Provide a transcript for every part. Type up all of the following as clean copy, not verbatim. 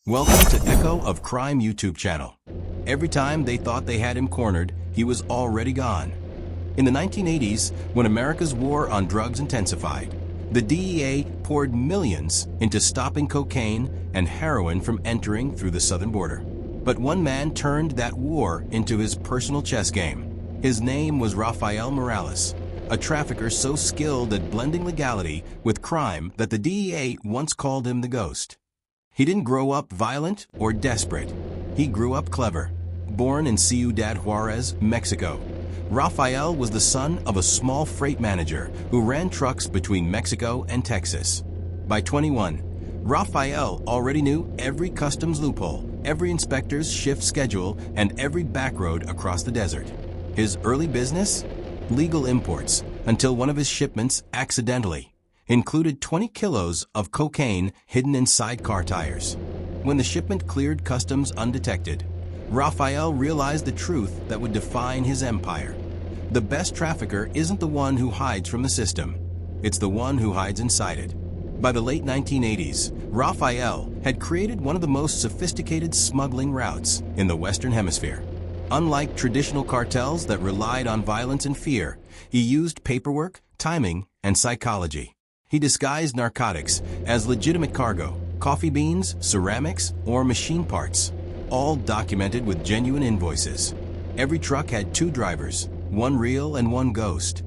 Welcome to Echo of Crime YouTube channel. Every time they thought they had him cornered, he was already gone. In the 1980s, when America's war on drugs intensified, the DEA poured millions into stopping cocaine and heroin from entering through the southern border. But one man turned that war into his personal chess game. His name was Rafael Morales, a trafficker so skilled at blending legality with crime that the DEA once called him the Ghost. He didn't grow up violent or desperate. He grew up clever. Born in Ciudad Juarez, Mexico, Rafael was the son of a small freight manager who ran trucks between Mexico and Texas. By 21, Rafael already knew every customs loophole, every inspector's shift schedule, and every back road across the desert. His early business? Legal imports, until one of his shipments accidentally included 20 kilos of cocaine hidden inside car tires. When the shipment cleared customs undetected, Rafael realized the truth that would define his empire. The best trafficker isn't the one who hides from the system. It's the one who hides inside it. By the late 1980s, Rafael had created one of the most sophisticated smuggling routes in the Western Hemisphere. Unlike traditional cartels that relied on violence and fear, he used paperwork, timing, and psychology. He disguised narcotics as legitimate cargo, coffee beans, ceramics, or machine parts, all documented with genuine invoices. Every truck had two drivers, one real and one ghost.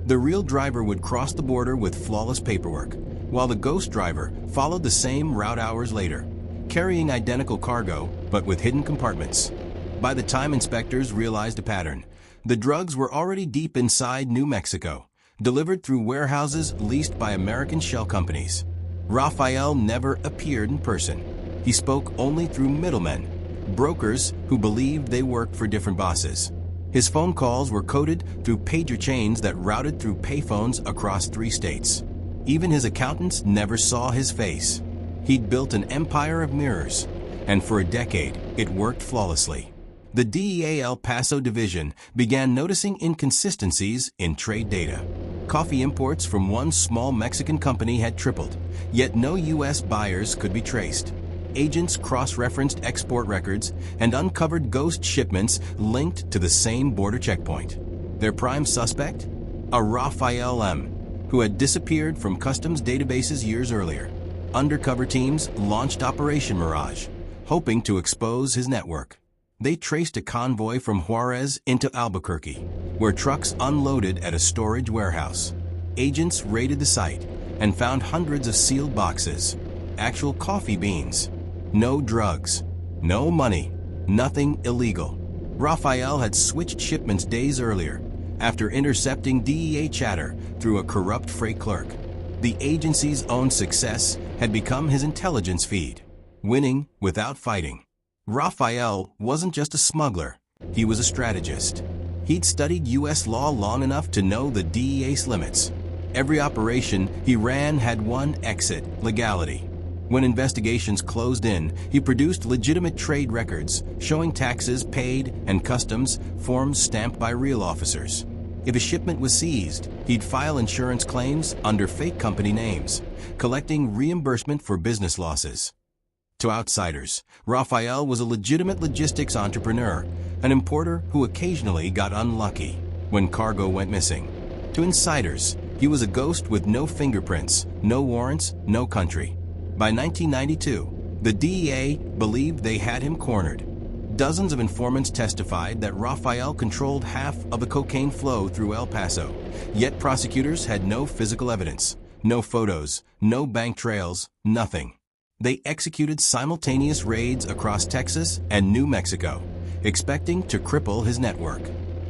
The real driver would cross the border with flawless paperwork, while the ghost driver followed the same route hours later, carrying identical cargo but with hidden compartments. By the time inspectors realized a pattern, the drugs were already deep inside New Mexico, delivered through warehouses leased by American shell companies. Rafael never appeared in person. He spoke only through middlemen, brokers who believed they worked for different bosses. His phone calls were coded through pager chains that routed through payphones across 3 states. Even his accountants never saw his face. He'd built an empire of mirrors, and for a decade, it worked flawlessly. The DEA El Paso division began noticing inconsistencies in trade data. Coffee imports from one small Mexican company had tripled, yet no U.S. buyers could be traced. Agents cross-referenced export records and uncovered ghost shipments linked to the same border checkpoint. Their prime suspect? A Rafael M., who had disappeared from customs databases years earlier. Undercover teams launched Operation Mirage, hoping to expose his network. They traced a convoy from Juarez into Albuquerque, where trucks unloaded at a storage warehouse. Agents raided the site and found hundreds of sealed boxes, actual coffee beans. No drugs, no money, nothing illegal. Rafael had switched shipments days earlier, after intercepting DEA chatter through a corrupt freight clerk. The agency's own success had become his intelligence feed, winning without fighting. Rafael wasn't just a smuggler, he was a strategist. He'd studied U.S. law long enough to know the DEA's limits. Every operation he ran had one exit: legality. When investigations closed in, he produced legitimate trade records, showing taxes paid and customs forms stamped by real officers. If a shipment was seized, he'd file insurance claims under fake company names, collecting reimbursement for business losses. To outsiders, Rafael was a legitimate logistics entrepreneur, an importer who occasionally got unlucky when cargo went missing. To insiders, he was a ghost with no fingerprints, no warrants, no country. By 1992, the DEA believed they had him cornered. Dozens of informants testified that Rafael controlled half of the cocaine flow through El Paso, yet prosecutors had no physical evidence, no photos, no bank trails, nothing. They executed simultaneous raids across Texas and New Mexico, expecting to cripple his network.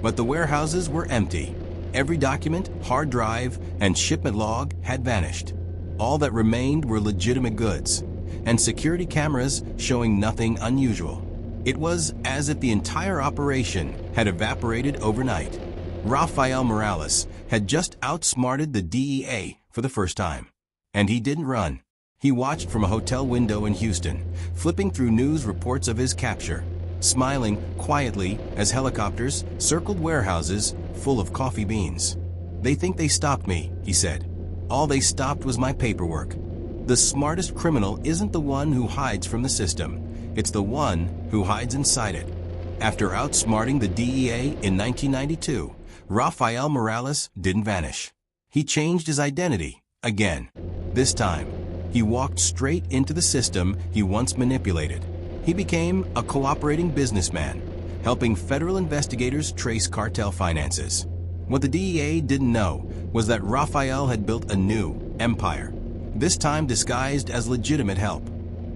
But the warehouses were empty. Every document, hard drive, and shipment log had vanished. All that remained were legitimate goods, and security cameras showing nothing unusual. It was as if the entire operation had evaporated overnight. Rafael Morales had just outsmarted the DEA for the first time. And he didn't run. He watched from a hotel window in Houston, flipping through news reports of his capture, smiling quietly as helicopters circled warehouses full of coffee beans. "They think they stopped me," he said. "All they stopped was my paperwork." The smartest criminal isn't the one who hides from the system. It's the one who hides inside it. After outsmarting the DEA in 1992, Rafael Morales didn't vanish. He changed his identity again. This time, he walked straight into the system he once manipulated. He became a cooperating businessman, helping federal investigators trace cartel finances. What the DEA didn't know was that Rafael had built a new empire, this time disguised as legitimate help.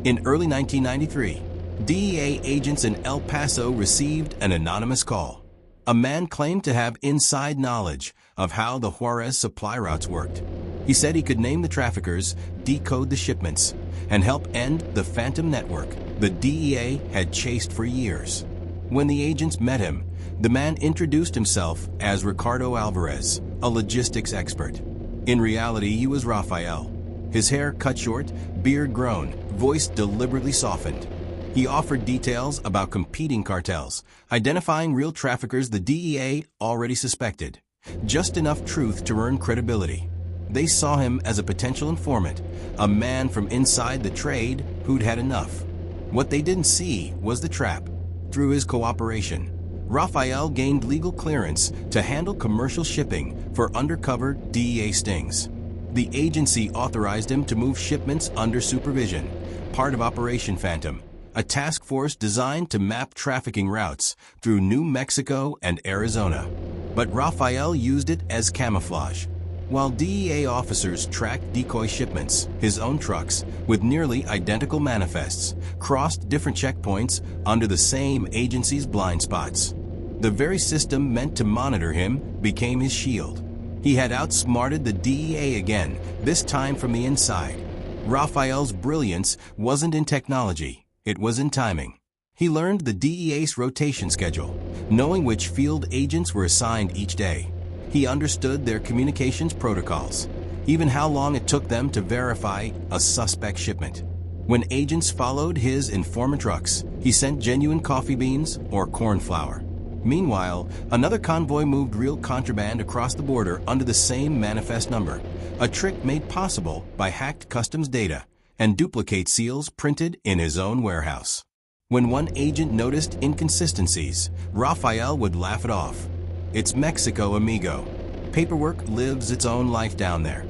In early 1993, DEA agents in El Paso received an anonymous call. A man claimed to have inside knowledge of how the Juarez supply routes worked. He said he could name the traffickers, decode the shipments, and help end the phantom network the DEA had chased for years. When the agents met him, the man introduced himself as Ricardo Alvarez, a logistics expert. In reality, he was Rafael. His hair cut short, beard grown, voice deliberately softened. He offered details about competing cartels, identifying real traffickers the DEA already suspected. Just enough truth to earn credibility. They saw him as a potential informant, a man from inside the trade who'd had enough. What they didn't see was the trap. Through his cooperation, Rafael gained legal clearance to handle commercial shipping for undercover DEA stings. The agency authorized him to move shipments under supervision, part of Operation Phantom, a task force designed to map trafficking routes through New Mexico and Arizona. But Rafael used it as camouflage. While DEA officers tracked decoy shipments, his own trucks, with nearly identical manifests, crossed different checkpoints under the same agency's blind spots. The very system meant to monitor him became his shield. He had outsmarted the DEA again, this time from the inside. Rafael's brilliance wasn't in technology, it was in timing. He learned the DEA's rotation schedule, knowing which field agents were assigned each day. He understood their communications protocols, even how long it took them to verify a suspect shipment. When agents followed his informant trucks, he sent genuine coffee beans or corn flour. Meanwhile, another convoy moved real contraband across the border under the same manifest number, a trick made possible by hacked customs data and duplicate seals printed in his own warehouse. When one agent noticed inconsistencies, Rafael would laugh it off. It's Mexico, amigo. Paperwork lives its own life down there.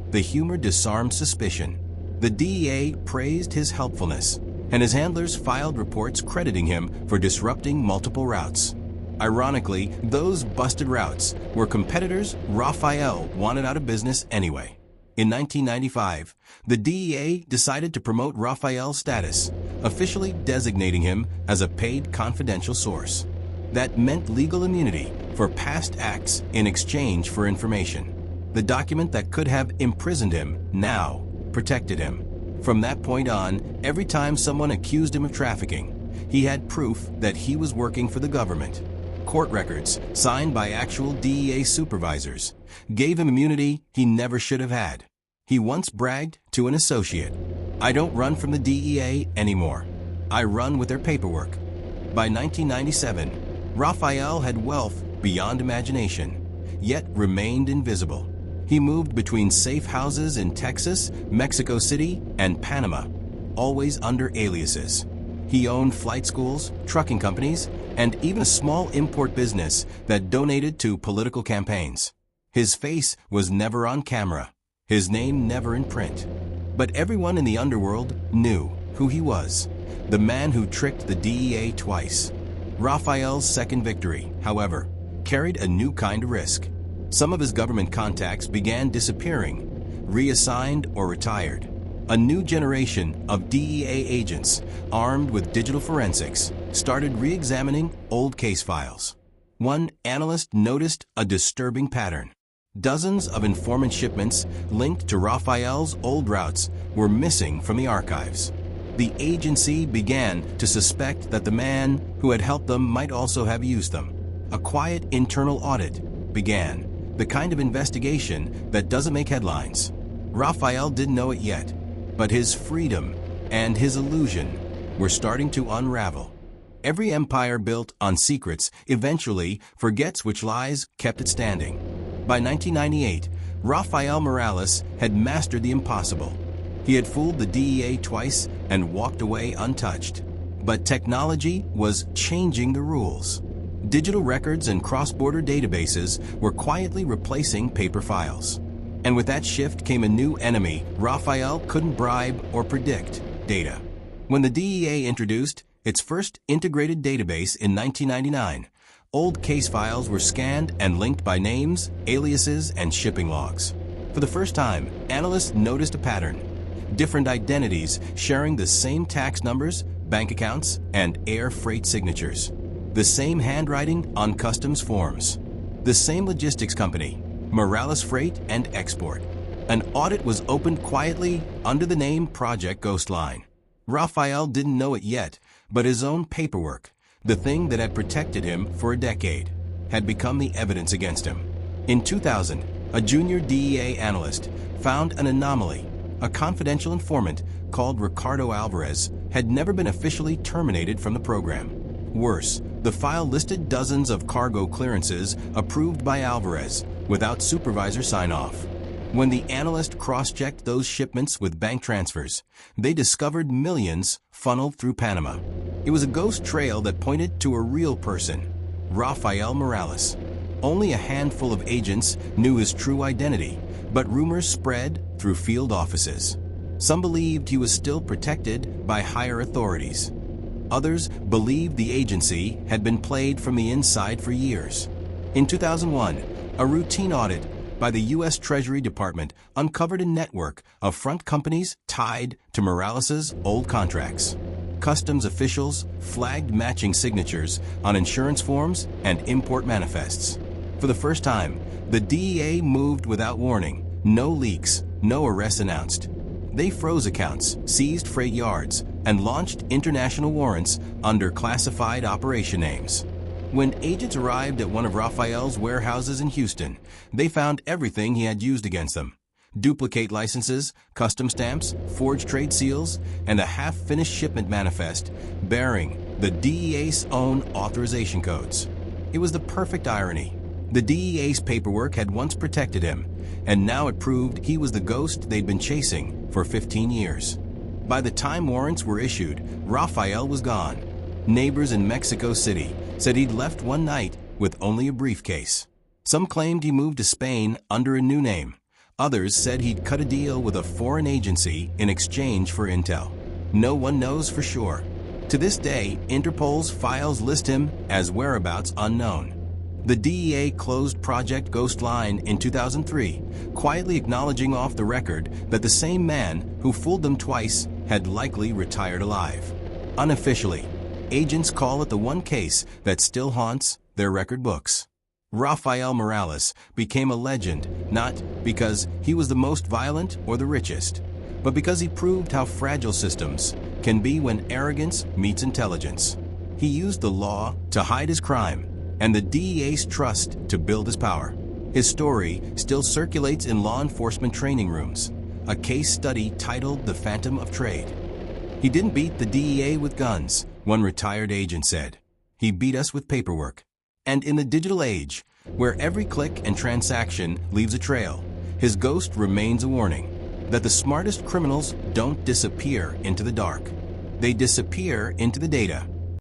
The humor disarmed suspicion. The DEA praised his helpfulness, and his handlers filed reports crediting him for disrupting multiple routes. Ironically, those busted routes were competitors Rafael wanted out of business anyway. In 1995, the DEA decided to promote Rafael's status, officially designating him as a paid confidential source. That meant legal immunity for past acts in exchange for information. The document that could have imprisoned him now protected him. From that point on, every time someone accused him of trafficking, he had proof that he was working for the government. Court records, signed by actual DEA supervisors, gave him immunity he never should have had. He once bragged to an associate, "I don't run from the DEA anymore. I run with their paperwork." By 1997, Rafael had wealth beyond imagination, yet remained invisible. He moved between safe houses in Texas, Mexico City, and Panama, always under aliases. He owned flight schools, trucking companies, and even a small import business that donated to political campaigns. His face was never on camera, his name never in print. But everyone in the underworld knew who he was, the man who tricked the DEA twice. Rafael's second victory, however, carried a new kind of risk. Some of his government contacts began disappearing, reassigned or retired. A new generation of DEA agents, armed with digital forensics, started re-examining old case files. One analyst noticed a disturbing pattern. Dozens of informant shipments linked to Rafael's old routes were missing from the archives. The agency began to suspect that the man who had helped them might also have used them. A quiet internal audit began, the kind of investigation that doesn't make headlines. Rafael didn't know it yet, but his freedom and his illusion were starting to unravel. Every empire built on secrets eventually forgets which lies kept it standing. By 1998, Rafael Morales had mastered the impossible. He had fooled the DEA twice and walked away untouched. But technology was changing the rules. Digital records and cross-border databases were quietly replacing paper files. And with that shift came a new enemy Rafael couldn't bribe or predict: data. When the DEA introduced its first integrated database in 1999, old case files were scanned and linked by names, aliases, and shipping logs. For the first time, analysts noticed a pattern: different identities sharing the same tax numbers, bank accounts, and air freight signatures. The same handwriting on customs forms. The same logistics company, Morales Freight and Export. An audit was opened quietly under the name Project Ghostline. Rafael didn't know it yet, but his own paperwork, the thing that had protected him for a decade, had become the evidence against him. In 2000, a junior DEA analyst found an anomaly. A confidential informant called Ricardo Alvarez had never been officially terminated from the program. Worse, the file listed dozens of cargo clearances approved by Alvarez without supervisor sign-off. When the analyst cross-checked those shipments with bank transfers, they discovered millions funneled through Panama. It was a ghost trail that pointed to a real person, Rafael Morales. Only a handful of agents knew his true identity, but rumors spread through field offices. Some believed he was still protected by higher authorities. Others believed the agency had been played from the inside for years. In 2001, a routine audit by the U.S. Treasury Department uncovered a network of front companies tied to Morales' old contracts. Customs officials flagged matching signatures on insurance forms and import manifests. For the first time, the DEA moved without warning. No leaks, no arrests announced. They froze accounts, seized freight yards, and launched international warrants under classified operation names. When agents arrived at one of Rafael's warehouses in Houston, they found everything he had used against them: duplicate licenses, custom stamps, forged trade seals, and a half-finished shipment manifest bearing the DEA's own authorization codes. It was the perfect irony. The DEA's paperwork had once protected him, and now it proved he was the ghost they'd been chasing for 15 years. By the time warrants were issued, Rafael was gone. Neighbors in Mexico City said he'd left one night with only a briefcase. Some claimed he moved to Spain under a new name. Others said he'd cut a deal with a foreign agency in exchange for intel. No one knows for sure. To this day, Interpol's files list him as whereabouts unknown. The DEA closed Project Ghostline in 2003, quietly acknowledging off the record that the same man who fooled them twice had likely retired alive. Unofficially, agents call it the one case that still haunts their record books. Rafael Morales became a legend not because he was the most violent or the richest, but because he proved how fragile systems can be when arrogance meets intelligence. He used the law to hide his crime and the DEA's trust to build his power. His story still circulates in law enforcement training rooms, a case study titled The Phantom of Trade. He didn't beat the DEA with guns, one retired agent said. He beat us with paperwork. And in the digital age, where every click and transaction leaves a trail, his ghost remains a warning that the smartest criminals don't disappear into the dark. They disappear into the data,